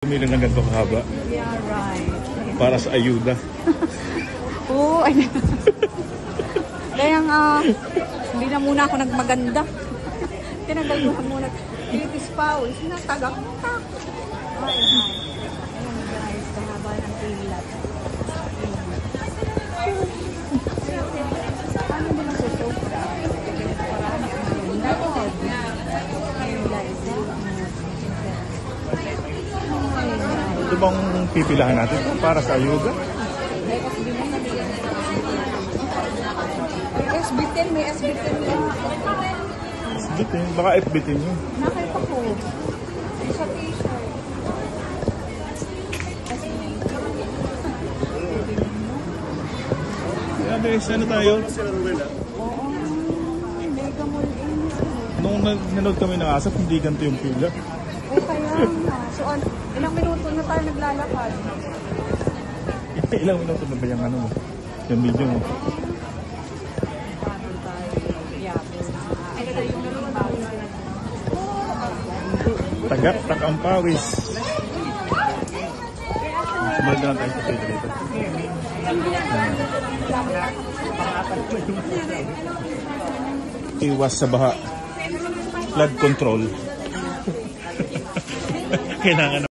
Pumili ng ganito kahaba. Yeah, right. Para sa ayuda. Oo, ay. Kaya nga, hindi na muna ako nagmaganda. Tinagal ko na muna. Litis pa, sinatagak. Ay, ayun guys, kahaba ng pilat. Ano ba na susupra? Parang ayun guys. Ito bang pipilahan natin para sa ayuda? May SB10 yun. SB10? Baka FB10 yun. Nakita ko. Sa t-shirt. Kaya guys, ano tayo? Oo. Mega Mall in. Nung nanood kami ng ASAP, hindi ganito yung pila. Kaya nga. So, ilang minuto na tayo naglalakad? Ilang minuto na ba yung ano mo? Yung video mo? Tagak ang pawis. Sumunod na lang tayo sa pila dito. Iwas sa baha. Flood control. Kailangan